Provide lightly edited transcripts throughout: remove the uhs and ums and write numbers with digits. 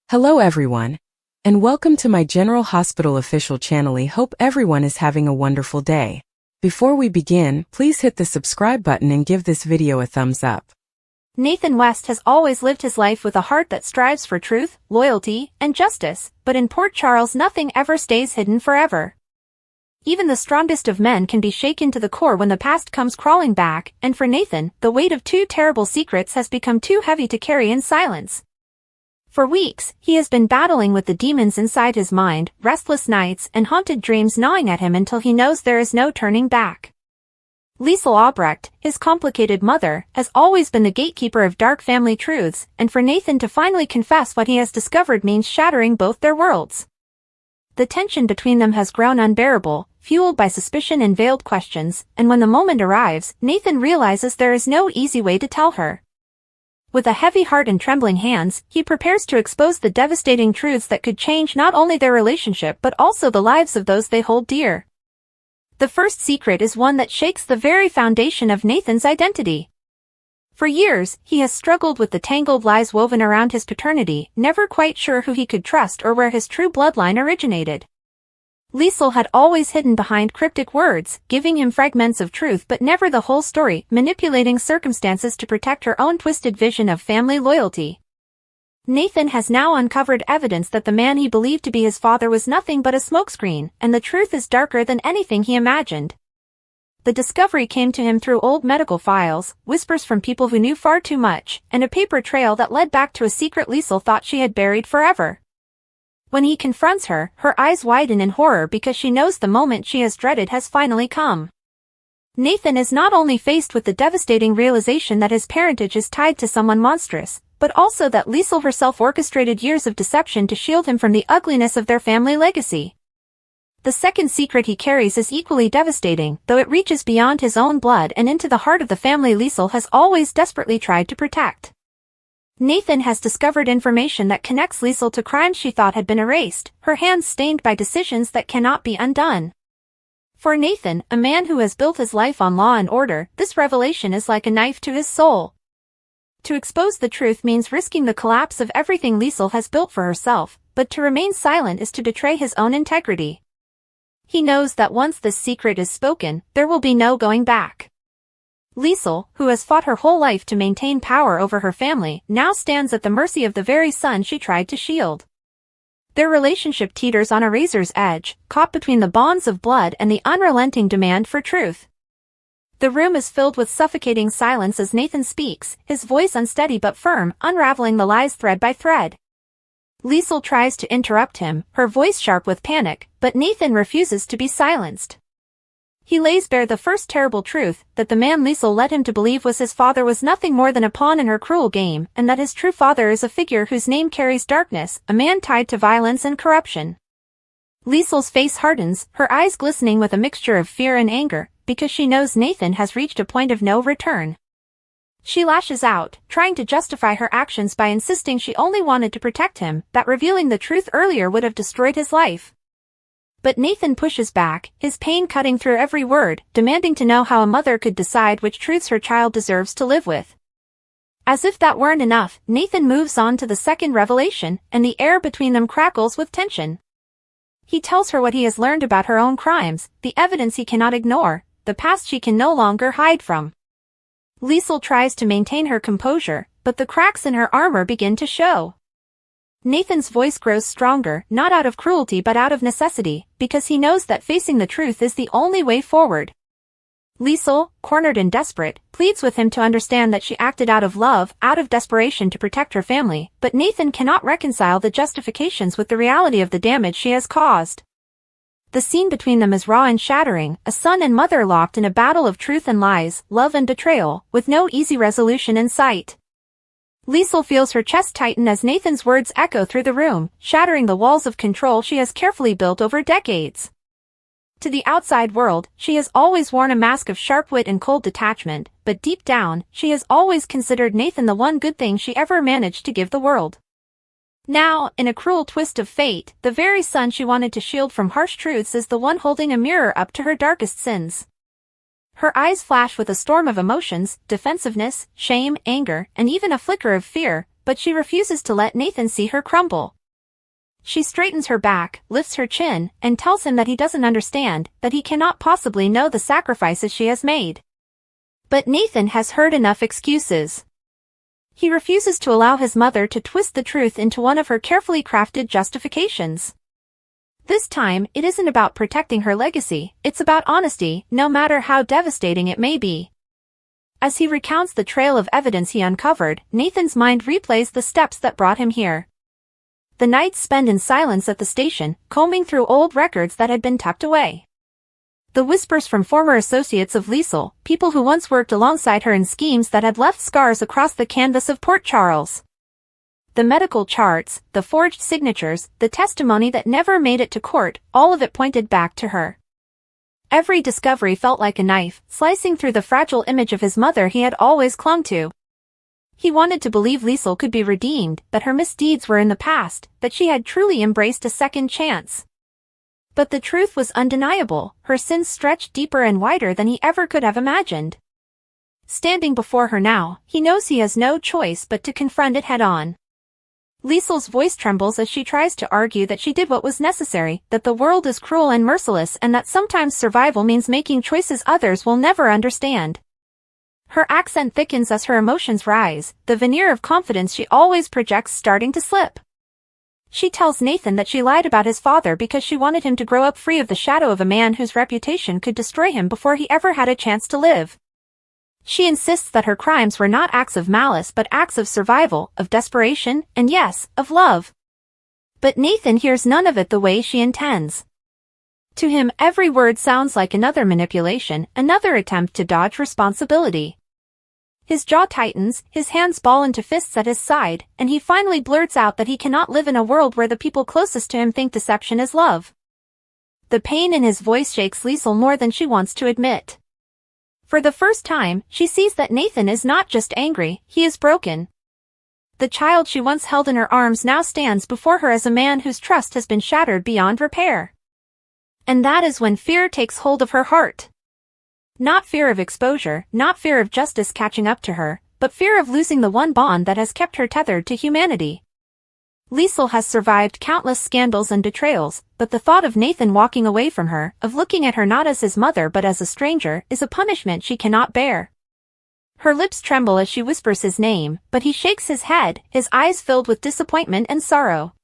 Hello everyone, and welcome to my General Hospital official channel. I hope everyone is having a wonderful day. Before we begin, please hit the subscribe button and give this video a thumbs up. Nathan West has always lived his life with a heart that strives for truth, loyalty, and justice, but in Port Charles nothing ever stays hidden forever. Even the strongest of men can be shaken to the core when the past comes crawling back, and for Nathan, the weight of two terrible secrets has become too heavy to carry in silence. For weeks, he has been battling with the demons inside his mind, restless nights and haunted dreams gnawing at him until he knows there is no turning back. Liesl Albrecht, his complicated mother, has always been the gatekeeper of dark family truths, and for Nathan to finally confess what he has discovered means shattering both their worlds. The tension between them has grown unbearable, fueled by suspicion and veiled questions, and when the moment arrives, Nathan realizes there is no easy way to tell her. With a heavy heart and trembling hands, he prepares to expose the devastating truths that could change not only their relationship but also the lives of those they hold dear. The first secret is one that shakes the very foundation of Nathan's identity. For years, he has struggled with the tangled lies woven around his paternity, never quite sure who he could trust or where his true bloodline originated. Liesl had always hidden behind cryptic words, giving him fragments of truth but never the whole story, manipulating circumstances to protect her own twisted vision of family loyalty. Nathan has now uncovered evidence that the man he believed to be his father was nothing but a smokescreen, and the truth is darker than anything he imagined. The discovery came to him through old medical files, whispers from people who knew far too much, and a paper trail that led back to a secret Liesl thought she had buried forever. When he confronts her, her eyes widen in horror because she knows the moment she has dreaded has finally come. Nathan is not only faced with the devastating realization that his parentage is tied to someone monstrous, but also that Liesl herself orchestrated years of deception to shield him from the ugliness of their family legacy. The second secret he carries is equally devastating, though it reaches beyond his own blood and into the heart of the family Liesl has always desperately tried to protect. Nathan has discovered information that connects Liesl to crimes she thought had been erased, her hands stained by decisions that cannot be undone. For Nathan, a man who has built his life on law and order, this revelation is like a knife to his soul. To expose the truth means risking the collapse of everything Liesl has built for herself, but to remain silent is to betray his own integrity. He knows that once this secret is spoken, there will be no going back. Liesl, who has fought her whole life to maintain power over her family, now stands at the mercy of the very son she tried to shield. Their relationship teeters on a razor's edge, caught between the bonds of blood and the unrelenting demand for truth. The room is filled with suffocating silence as Nathan speaks, his voice unsteady but firm, unraveling the lies thread by thread. Liesl tries to interrupt him, her voice sharp with panic, but Nathan refuses to be silenced. He lays bare the first terrible truth, that the man Liesl led him to believe was his father was nothing more than a pawn in her cruel game, and that his true father is a figure whose name carries darkness, a man tied to violence and corruption. Liesl's face hardens, her eyes glistening with a mixture of fear and anger, because she knows Nathan has reached a point of no return. She lashes out, trying to justify her actions by insisting she only wanted to protect him, that revealing the truth earlier would have destroyed his life. But Nathan pushes back, his pain cutting through every word, demanding to know how a mother could decide which truths her child deserves to live with. As if that weren't enough, Nathan moves on to the second revelation, and the air between them crackles with tension. He tells her what he has learned about her own crimes, the evidence he cannot ignore, the past she can no longer hide from. Liesl tries to maintain her composure, but the cracks in her armor begin to show. Nathan's voice grows stronger, not out of cruelty but out of necessity, because he knows that facing the truth is the only way forward. Liesl, cornered and desperate, pleads with him to understand that she acted out of love, out of desperation to protect her family, but Nathan cannot reconcile the justifications with the reality of the damage she has caused. The scene between them is raw and shattering, a son and mother locked in a battle of truth and lies, love and betrayal, with no easy resolution in sight. Liesl feels her chest tighten as Nathan's words echo through the room, shattering the walls of control she has carefully built over decades. To the outside world, she has always worn a mask of sharp wit and cold detachment, but deep down, she has always considered Nathan the one good thing she ever managed to give the world. Now, in a cruel twist of fate, the very son she wanted to shield from harsh truths is the one holding a mirror up to her darkest sins. Her eyes flash with a storm of emotions, defensiveness, shame, anger, and even a flicker of fear, but she refuses to let Nathan see her crumble. she straightens her back, lifts her chin, and tells him that he doesn't understand, that he cannot possibly know the sacrifices she has made. But Nathan has heard enough excuses. He refuses to allow his mother to twist the truth into one of her carefully crafted justifications. This time, it isn't about protecting her legacy, it's about honesty, no matter how devastating it may be. As he recounts the trail of evidence he uncovered, Nathan's mind replays the steps that brought him here. The nights spent in silence at the station, combing through old records that had been tucked away. The whispers from former associates of Liesl, people who once worked alongside her in schemes that had left scars across the canvas of Port Charles. The medical charts, the forged signatures, the testimony that never made it to court, all of it pointed back to her. Every discovery felt like a knife, slicing through the fragile image of his mother he had always clung to. He wanted to believe Liesl could be redeemed, that her misdeeds were in the past, that she had truly embraced a second chance. But the truth was undeniable, her sins stretched deeper and wider than he ever could have imagined. Standing before her now, he knows he has no choice but to confront it head-on. Liesl's voice trembles as she tries to argue that she did what was necessary, that the world is cruel and merciless and that sometimes survival means making choices others will never understand. Her accent thickens as her emotions rise, the veneer of confidence she always projects starting to slip. She tells Nathan that she lied about his father because she wanted him to grow up free of the shadow of a man whose reputation could destroy him before he ever had a chance to live. She insists that her crimes were not acts of malice but acts of survival, of desperation, and yes, of love. But Nathan hears none of it the way she intends. To him, every word sounds like another manipulation, another attempt to dodge responsibility. His jaw tightens, his hands ball into fists at his side, and he finally blurts out that he cannot live in a world where the people closest to him think deception is love. The pain in his voice shakes Liesl more than she wants to admit. For the first time, she sees that Nathan is not just angry, he is broken. The child she once held in her arms now stands before her as a man whose trust has been shattered beyond repair. And that is when fear takes hold of her heart. Not fear of exposure, not fear of justice catching up to her, but fear of losing the one bond that has kept her tethered to humanity. Liesl has survived countless scandals and betrayals, but the thought of Nathan walking away from her, of looking at her not as his mother but as a stranger, is a punishment she cannot bear. Her lips tremble as she whispers his name, but he shakes his head, his eyes filled with disappointment and sorrow.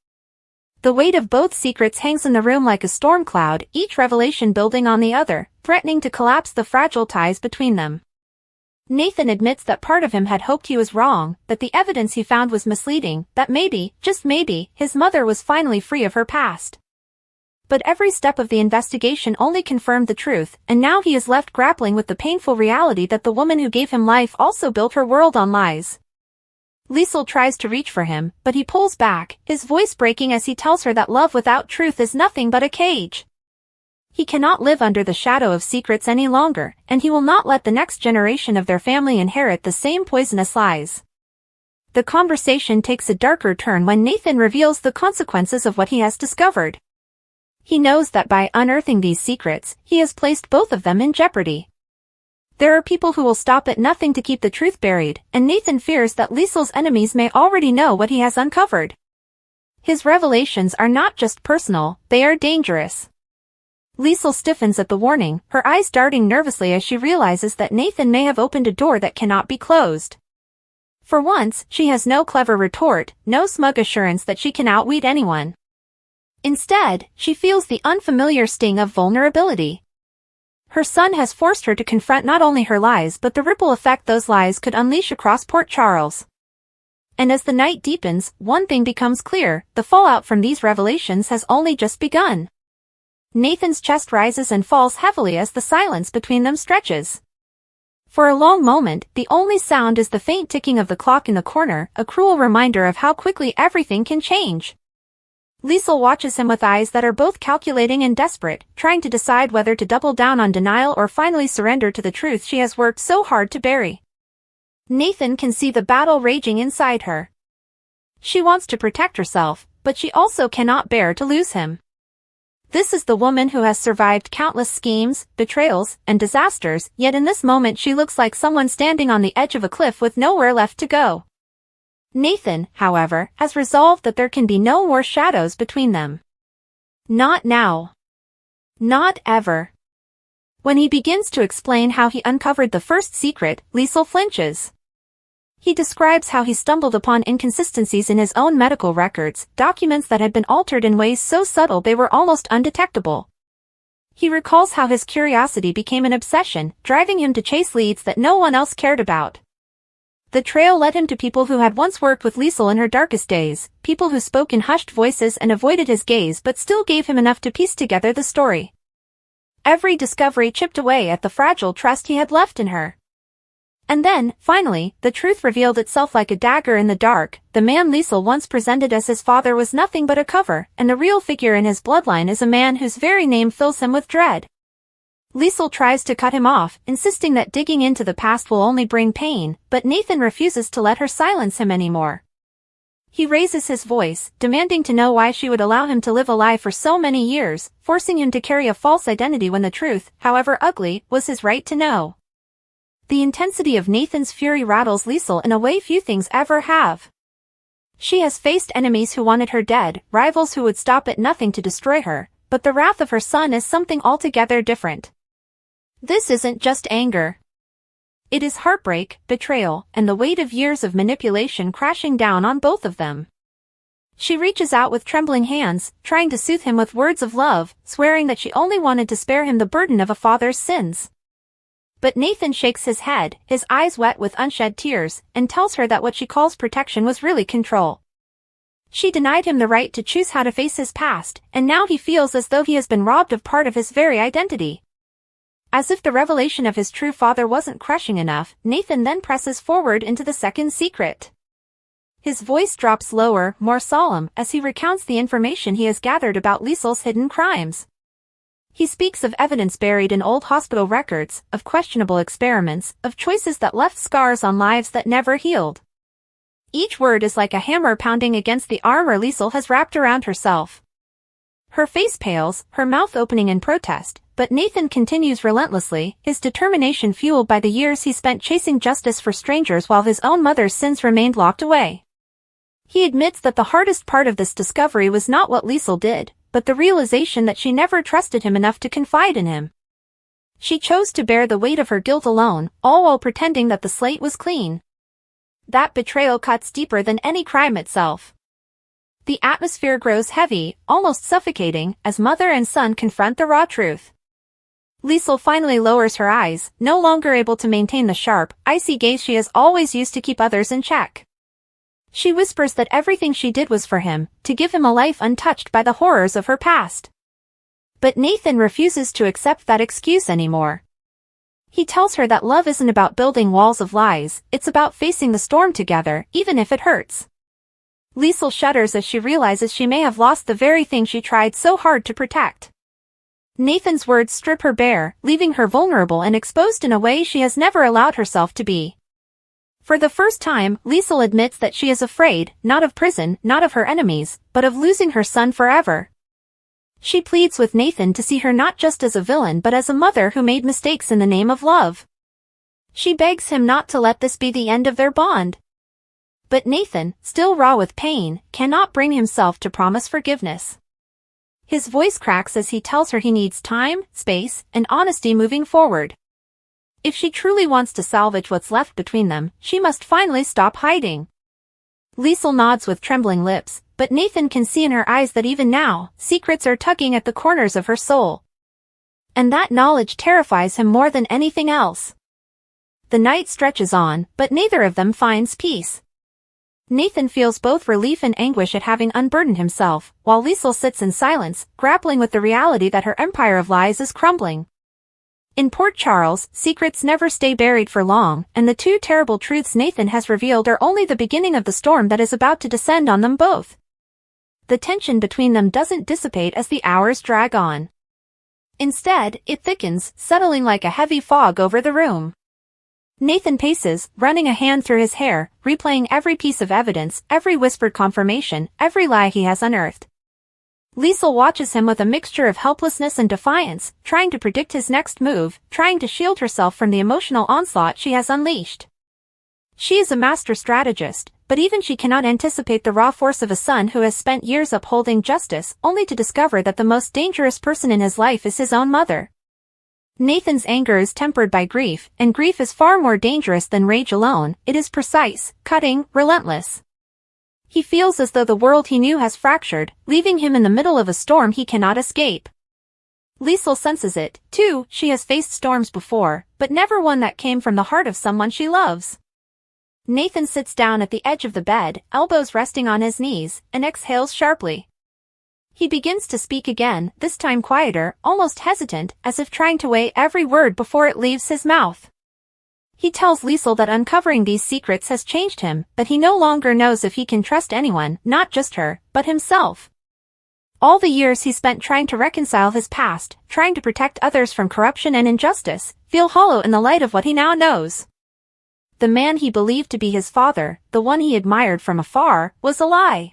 The weight of both secrets hangs in the room like a storm cloud, each revelation building on the other, threatening to collapse the fragile ties between them. Nathan admits that part of him had hoped he was wrong, that the evidence he found was misleading, that maybe, just maybe, his mother was finally free of her past. But every step of the investigation only confirmed the truth, and now he is left grappling with the painful reality that the woman who gave him life also built her world on lies. Liesl tries to reach for him, but he pulls back, his voice breaking as he tells her that love without truth is nothing but a cage. He cannot live under the shadow of secrets any longer, and he will not let the next generation of their family inherit the same poisonous lies. The conversation takes a darker turn when Nathan reveals the consequences of what he has discovered. He knows that by unearthing these secrets, he has placed both of them in jeopardy. There are people who will stop at nothing to keep the truth buried, and Nathan fears that Liesl's enemies may already know what he has uncovered. His revelations are not just personal, they are dangerous. Liesl stiffens at the warning, her eyes darting nervously as she realizes that Nathan may have opened a door that cannot be closed. For once, she has no clever retort, no smug assurance that she can outwit anyone. Instead, she feels the unfamiliar sting of vulnerability. Her son has forced her to confront not only her lies but the ripple effect those lies could unleash across Port Charles. And as the night deepens, one thing becomes clear, the fallout from these revelations has only just begun. Nathan's chest rises and falls heavily as the silence between them stretches. For a long moment, the only sound is the faint ticking of the clock in the corner, a cruel reminder of how quickly everything can change. Liesl watches him with eyes that are both calculating and desperate, trying to decide whether to double down on denial or finally surrender to the truth she has worked so hard to bury. Nathan can see the battle raging inside her. She wants to protect herself, but she also cannot bear to lose him. This is the woman who has survived countless schemes, betrayals, and disasters, yet in this moment she looks like someone standing on the edge of a cliff with nowhere left to go. Nathan, however, has resolved that there can be no more shadows between them. Not now. Not ever. When he begins to explain how he uncovered the first secret, Liesl flinches. He describes how he stumbled upon inconsistencies in his own medical records, documents that had been altered in ways so subtle they were almost undetectable. He recalls how his curiosity became an obsession, driving him to chase leads that no one else cared about. The trail led him to people who had once worked with Liesl in her darkest days, people who spoke in hushed voices and avoided his gaze but still gave him enough to piece together the story. Every discovery chipped away at the fragile trust he had left in her. And then, finally, the truth revealed itself like a dagger in the dark. The man Liesl once presented as his father was nothing but a cover, and the real figure in his bloodline is a man whose very name fills him with dread. Liesl tries to cut him off, insisting that digging into the past will only bring pain, but Nathan refuses to let her silence him anymore. He raises his voice, demanding to know why she would allow him to live a lie for so many years, forcing him to carry a false identity when the truth, however ugly, was his right to know. The intensity of Nathan's fury rattles Liesl in a way few things ever have. She has faced enemies who wanted her dead, rivals who would stop at nothing to destroy her, but the wrath of her son is something altogether different. This isn't just anger. It is heartbreak, betrayal, and the weight of years of manipulation crashing down on both of them. She reaches out with trembling hands, trying to soothe him with words of love, swearing that she only wanted to spare him the burden of a father's sins. But Nathan shakes his head, his eyes wet with unshed tears, and tells her that what she calls protection was really control. She denied him the right to choose how to face his past, and now he feels as though he has been robbed of part of his very identity. As if the revelation of his true father wasn't crushing enough, Nathan then presses forward into the second secret. His voice drops lower, more solemn, as he recounts the information he has gathered about Liesl's hidden crimes. He speaks of evidence buried in old hospital records, of questionable experiments, of choices that left scars on lives that never healed. Each word is like a hammer pounding against the armor Liesl has wrapped around herself. Her face pales, her mouth opening in protest, but Nathan continues relentlessly, his determination fueled by the years he spent chasing justice for strangers while his own mother's sins remained locked away. He admits that the hardest part of this discovery was not what Liesl did, but the realization that she never trusted him enough to confide in him. She chose to bear the weight of her guilt alone, all while pretending that the slate was clean. That betrayal cuts deeper than any crime itself. The atmosphere grows heavy, almost suffocating, as mother and son confront the raw truth. Liesl finally lowers her eyes, no longer able to maintain the sharp, icy gaze she has always used to keep others in check. She whispers that everything she did was for him, to give him a life untouched by the horrors of her past. But Nathan refuses to accept that excuse anymore. He tells her that love isn't about building walls of lies, it's about facing the storm together, even if it hurts. Liesl shudders as she realizes she may have lost the very thing she tried so hard to protect. Nathan's words strip her bare, leaving her vulnerable and exposed in a way she has never allowed herself to be. For the first time, Liesl admits that she is afraid, not of prison, not of her enemies, but of losing her son forever. She pleads with Nathan to see her not just as a villain but as a mother who made mistakes in the name of love. She begs him not to let this be the end of their bond. But Nathan, still raw with pain, cannot bring himself to promise forgiveness. His voice cracks as he tells her he needs time, space, and honesty moving forward. If she truly wants to salvage what's left between them, she must finally stop hiding. Liesl nods with trembling lips, but Nathan can see in her eyes that even now, secrets are tugging at the corners of her soul. And that knowledge terrifies him more than anything else. The night stretches on, but neither of them finds peace. Nathan feels both relief and anguish at having unburdened himself, while Liesl sits in silence, grappling with the reality that her empire of lies is crumbling. In Port Charles, secrets never stay buried for long, and the two terrible truths Nathan has revealed are only the beginning of the storm that is about to descend on them both. The tension between them doesn't dissipate as the hours drag on. Instead, it thickens, settling like a heavy fog over the room. Nathan paces, running a hand through his hair, replaying every piece of evidence, every whispered confirmation, every lie he has unearthed. Liesl watches him with a mixture of helplessness and defiance, trying to predict his next move, trying to shield herself from the emotional onslaught she has unleashed. She is a master strategist, but even she cannot anticipate the raw force of a son who has spent years upholding justice, only to discover that the most dangerous person in his life is his own mother. Nathan's anger is tempered by grief, and grief is far more dangerous than rage alone. It is precise, cutting, relentless. He feels as though the world he knew has fractured, leaving him in the middle of a storm he cannot escape. Liesl senses it, too. She has faced storms before, but never one that came from the heart of someone she loves. Nathan sits down at the edge of the bed, elbows resting on his knees, and exhales sharply. He begins to speak again, this time quieter, almost hesitant, as if trying to weigh every word before it leaves his mouth. He tells Liesl that uncovering these secrets has changed him, that he no longer knows if he can trust anyone, not just her, but himself. All the years he spent trying to reconcile his past, trying to protect others from corruption and injustice, feel hollow in the light of what he now knows. The man he believed to be his father, the one he admired from afar, was a lie.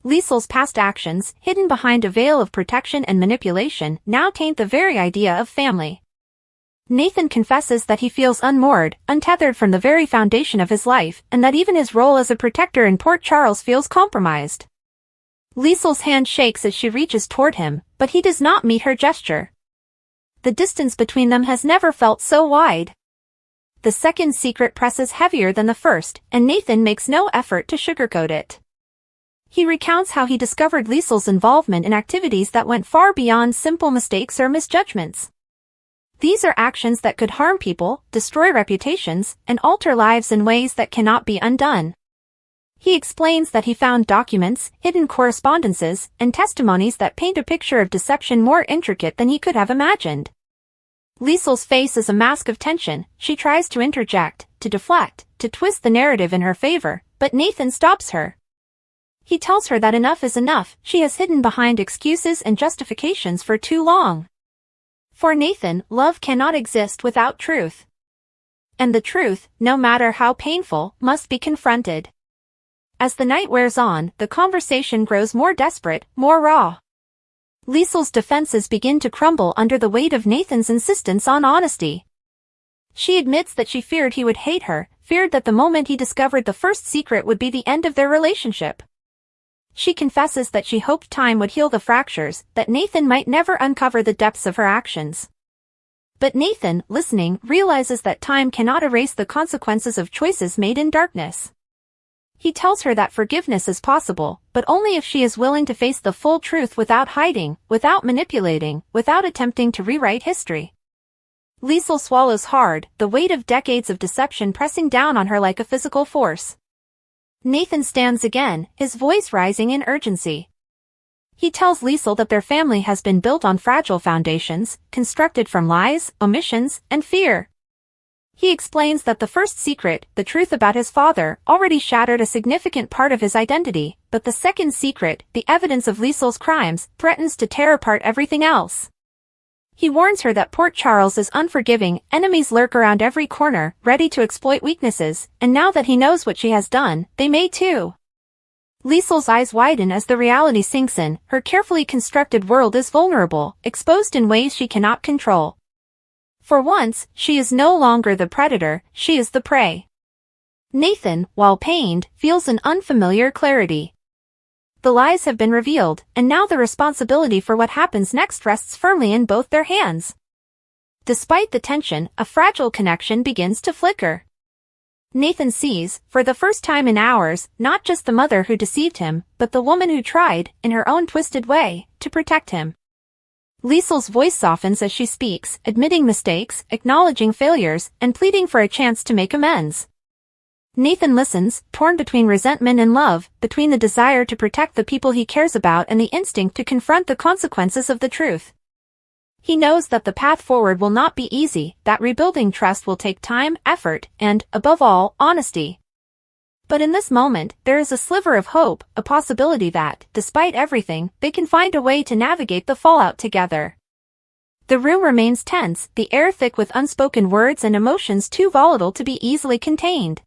Liesl's past actions, hidden behind a veil of protection and manipulation, now taint the very idea of family. Nathan confesses that he feels unmoored, untethered from the very foundation of his life, and that even his role as a protector in Port Charles feels compromised. Liesl's hand shakes as she reaches toward him, but he does not meet her gesture. The distance between them has never felt so wide. The second secret presses heavier than the first, and Nathan makes no effort to sugarcoat it. He recounts how he discovered Liesl's involvement in activities that went far beyond simple mistakes or misjudgments. These are actions that could harm people, destroy reputations, and alter lives in ways that cannot be undone. He explains that he found documents, hidden correspondences, and testimonies that paint a picture of deception more intricate than he could have imagined. Liesl's face is a mask of tension. She tries to interject, to deflect, to twist the narrative in her favor, but Nathan stops her. He tells her that enough is enough. She has hidden behind excuses and justifications for too long. For Nathan, love cannot exist without truth. And the truth, no matter how painful, must be confronted. As the night wears on, the conversation grows more desperate, more raw. Liesl's defenses begin to crumble under the weight of Nathan's insistence on honesty. She admits that she feared he would hate her, feared that the moment he discovered the first secret would be the end of their relationship. She confesses that she hoped time would heal the fractures, that Nathan might never uncover the depths of her actions. But Nathan, listening, realizes that time cannot erase the consequences of choices made in darkness. He tells her that forgiveness is possible, but only if she is willing to face the full truth without hiding, without manipulating, without attempting to rewrite history. Liesl swallows hard, the weight of decades of deception pressing down on her like a physical force. Nathan stands again, his voice rising in urgency. He tells Liesl that their family has been built on fragile foundations, constructed from lies, omissions, and fear. He explains that the first secret, the truth about his father, already shattered a significant part of his identity, but the second secret, the evidence of Liesl's crimes, threatens to tear apart everything else. He warns her that Port Charles is unforgiving, enemies lurk around every corner, ready to exploit weaknesses, and now that he knows what she has done, they may too. Liesl's eyes widen as the reality sinks in. Her carefully constructed world is vulnerable, exposed in ways she cannot control. For once, she is no longer the predator, she is the prey. Nathan, while pained, feels an unfamiliar clarity. The lies have been revealed, and now the responsibility for what happens next rests firmly in both their hands. Despite the tension, a fragile connection begins to flicker. Nathan sees, for the first time in hours, not just the mother who deceived him, but the woman who tried, in her own twisted way, to protect him. Liesl's voice softens as she speaks, admitting mistakes, acknowledging failures, and pleading for a chance to make amends. Nathan listens, torn between resentment and love, between the desire to protect the people he cares about and the instinct to confront the consequences of the truth. He knows that the path forward will not be easy, that rebuilding trust will take time, effort, and, above all, honesty. But in this moment, there is a sliver of hope, a possibility that, despite everything, they can find a way to navigate the fallout together. The room remains tense, the air thick with unspoken words and emotions too volatile to be easily contained.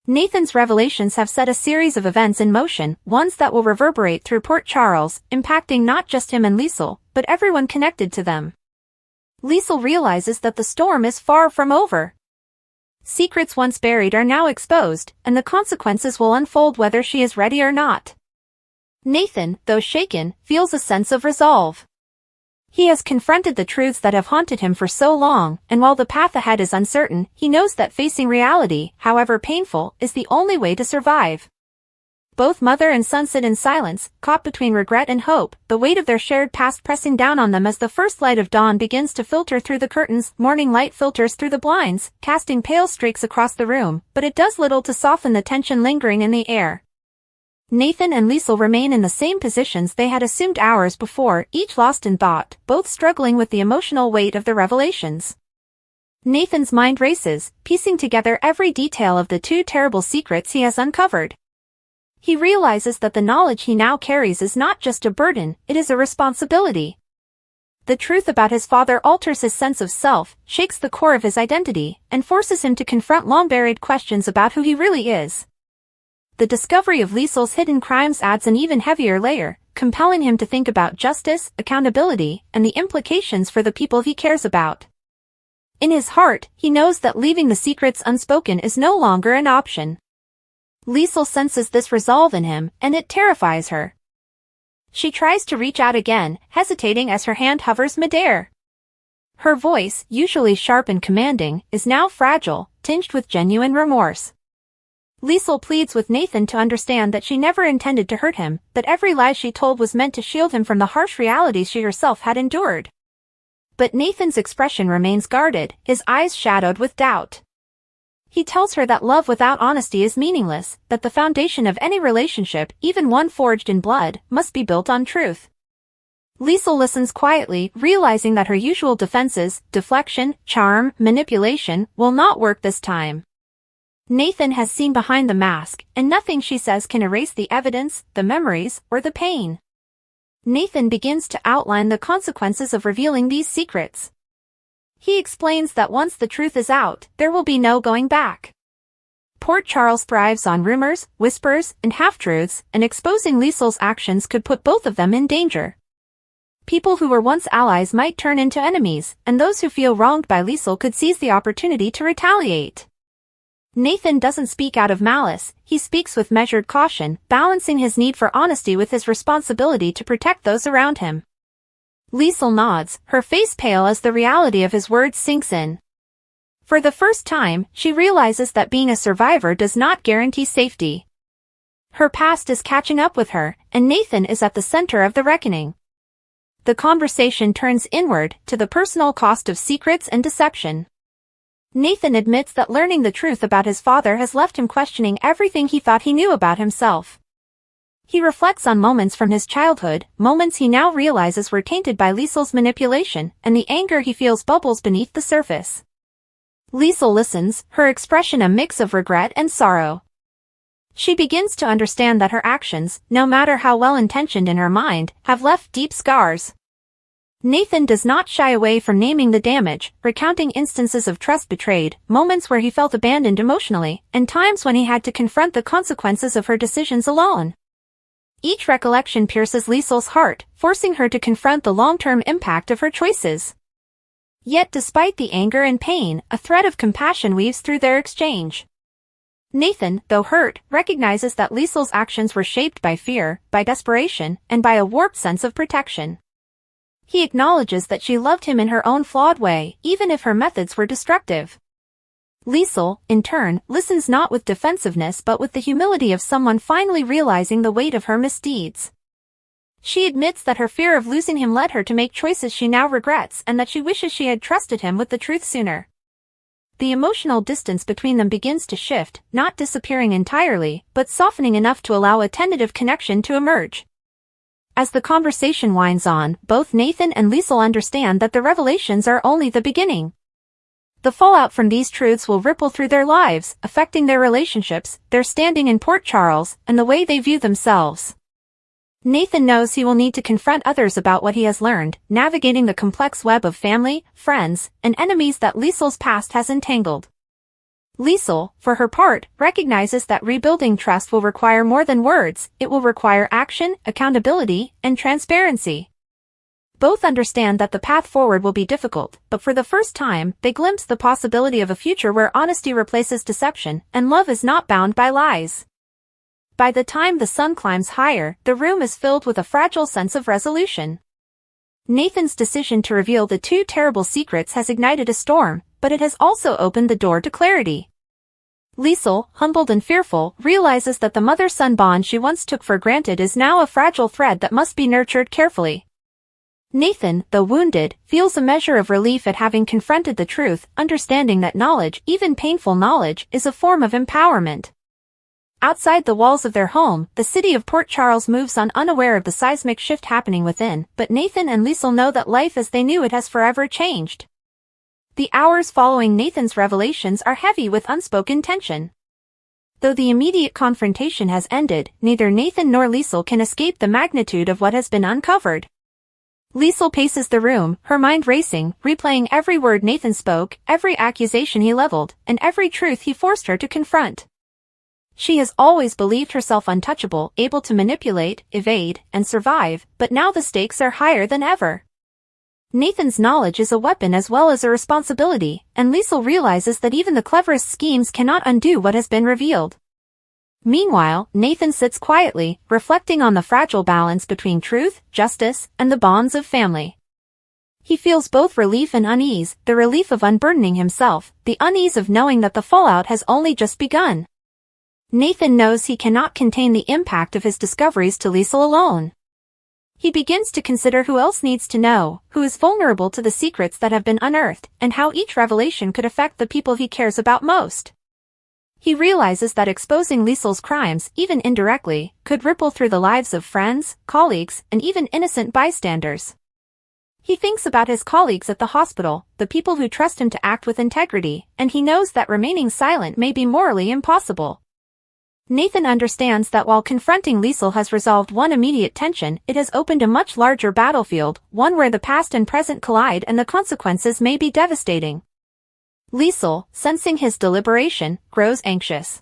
Nathan's revelations have set a series of events in motion, ones that will reverberate through Port Charles, impacting not just him and Liesl, but everyone connected to them. Liesl realizes that the storm is far from over. Secrets once buried are now exposed, and the consequences will unfold whether she is ready or not. Nathan, though shaken, feels a sense of resolve. He has confronted the truths that have haunted him for so long, and while the path ahead is uncertain, he knows that facing reality, however painful, is the only way to survive. Both mother and son sit in silence, caught between regret and hope, the weight of their shared past pressing down on them as the first light of dawn begins to filter through the curtains. Morning light filters through the blinds, casting pale streaks across the room, but it does little to soften the tension lingering in the air. Nathan and Liesl remain in the same positions they had assumed hours before, each lost in thought, both struggling with the emotional weight of the revelations. Nathan's mind races, piecing together every detail of the two terrible secrets he has uncovered. He realizes that the knowledge he now carries is not just a burden, it is a responsibility. The truth about his father alters his sense of self, shakes the core of his identity, and forces him to confront long-buried questions about who he really is. The discovery of Liesl's hidden crimes adds an even heavier layer, compelling him to think about justice, accountability, and the implications for the people he cares about. In his heart, he knows that leaving the secrets unspoken is no longer an option. Liesl senses this resolve in him, and it terrifies her. She tries to reach out again, hesitating as her hand hovers midair. Her voice, usually sharp and commanding, is now fragile, tinged with genuine remorse. Liesl pleads with Nathan to understand that she never intended to hurt him, that every lie she told was meant to shield him from the harsh realities she herself had endured. But Nathan's expression remains guarded, his eyes shadowed with doubt. He tells her that love without honesty is meaningless, that the foundation of any relationship, even one forged in blood, must be built on truth. Liesl listens quietly, realizing that her usual defenses, deflection, charm, manipulation, will not work this time. Nathan has seen behind the mask, and nothing she says can erase the evidence, the memories, or the pain. Nathan begins to outline the consequences of revealing these secrets. He explains that once the truth is out, there will be no going back. Port Charles thrives on rumors, whispers, and half-truths, and exposing Liesl's actions could put both of them in danger. People who were once allies might turn into enemies, and those who feel wronged by Liesl could seize the opportunity to retaliate. Nathan doesn't speak out of malice, he speaks with measured caution, balancing his need for honesty with his responsibility to protect those around him. Liesl nods, her face pale as the reality of his words sinks in. For the first time, she realizes that being a survivor does not guarantee safety. Her past is catching up with her, and Nathan is at the center of the reckoning. The conversation turns inward, to the personal cost of secrets and deception. Nathan admits that learning the truth about his father has left him questioning everything he thought he knew about himself. He reflects on moments from his childhood, moments he now realizes were tainted by Liesl's manipulation, and the anger he feels bubbles beneath the surface. Liesl listens, her expression a mix of regret and sorrow. She begins to understand that her actions, no matter how well-intentioned in her mind, have left deep scars. Nathan does not shy away from naming the damage, recounting instances of trust betrayed, moments where he felt abandoned emotionally, and times when he had to confront the consequences of her decisions alone. Each recollection pierces Liesl's heart, forcing her to confront the long-term impact of her choices. Yet despite the anger and pain, a thread of compassion weaves through their exchange. Nathan, though hurt, recognizes that Liesl's actions were shaped by fear, by desperation, and by a warped sense of protection. He acknowledges that she loved him in her own flawed way, even if her methods were destructive. Liesl, in turn, listens not with defensiveness but with the humility of someone finally realizing the weight of her misdeeds. She admits that her fear of losing him led her to make choices she now regrets and that she wishes she had trusted him with the truth sooner. The emotional distance between them begins to shift, not disappearing entirely, but softening enough to allow a tentative connection to emerge. As the conversation winds on, both Nathan and Liesl understand that the revelations are only the beginning. The fallout from these truths will ripple through their lives, affecting their relationships, their standing in Port Charles, and the way they view themselves. Nathan knows he will need to confront others about what he has learned, navigating the complex web of family, friends, and enemies that Liesl's past has entangled. Liesl, for her part, recognizes that rebuilding trust will require more than words, it will require action, accountability, and transparency. Both understand that the path forward will be difficult, but for the first time, they glimpse the possibility of a future where honesty replaces deception, and love is not bound by lies. By the time the sun climbs higher, the room is filled with a fragile sense of resolution. Nathan's decision to reveal the two terrible secrets has ignited a storm, but it has also opened the door to clarity. Liesl, humbled and fearful, realizes that the mother-son bond she once took for granted is now a fragile thread that must be nurtured carefully. Nathan, though wounded, feels a measure of relief at having confronted the truth, understanding that knowledge, even painful knowledge, is a form of empowerment. Outside the walls of their home, the city of Port Charles moves on, unaware of the seismic shift happening within, but Nathan and Liesl know that life as they knew it has forever changed. The hours following Nathan's revelations are heavy with unspoken tension. Though the immediate confrontation has ended, neither Nathan nor Liesl can escape the magnitude of what has been uncovered. Liesl paces the room, her mind racing, replaying every word Nathan spoke, every accusation he leveled, and every truth he forced her to confront. She has always believed herself untouchable, able to manipulate, evade, and survive, but now the stakes are higher than ever. Nathan's knowledge is a weapon as well as a responsibility, and Liesl realizes that even the cleverest schemes cannot undo what has been revealed. Meanwhile, Nathan sits quietly, reflecting on the fragile balance between truth, justice, and the bonds of family. He feels both relief and unease, the relief of unburdening himself, the unease of knowing that the fallout has only just begun. Nathan knows he cannot contain the impact of his discoveries to Liesl alone. He begins to consider who else needs to know, who is vulnerable to the secrets that have been unearthed, and how each revelation could affect the people he cares about most. He realizes that exposing Liesl's crimes, even indirectly, could ripple through the lives of friends, colleagues, and even innocent bystanders. He thinks about his colleagues at the hospital, the people who trust him to act with integrity, and he knows that remaining silent may be morally impossible. Nathan understands that while confronting Liesl has resolved one immediate tension, it has opened a much larger battlefield, one where the past and present collide and the consequences may be devastating. Liesl, sensing his deliberation, grows anxious.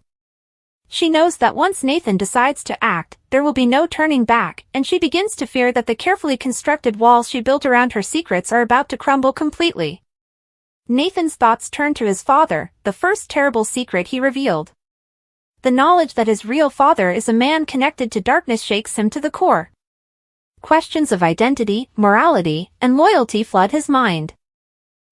She knows that once Nathan decides to act, there will be no turning back, and she begins to fear that the carefully constructed walls she built around her secrets are about to crumble completely. Nathan's thoughts turn to his father, the first terrible secret he revealed. The knowledge that his real father is a man connected to darkness shakes him to the core. Questions of identity, morality, and loyalty flood his mind.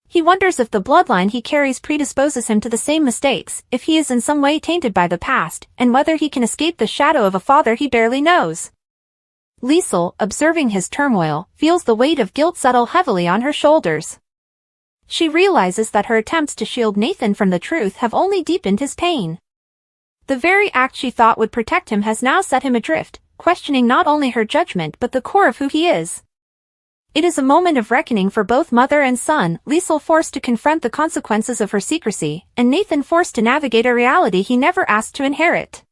He wonders if the bloodline he carries predisposes him to the same mistakes, if he is in some way tainted by the past, and whether he can escape the shadow of a father he barely knows. Liesl, observing his turmoil, feels the weight of guilt settle heavily on her shoulders. She realizes that her attempts to shield Nathan from the truth have only deepened his pain. The very act she thought would protect him has now set him adrift, questioning not only her judgment but the core of who he is. It is a moment of reckoning for both mother and son, Liesl forced to confront the consequences of her secrecy, and Nathan forced to navigate a reality he never asked to inherit.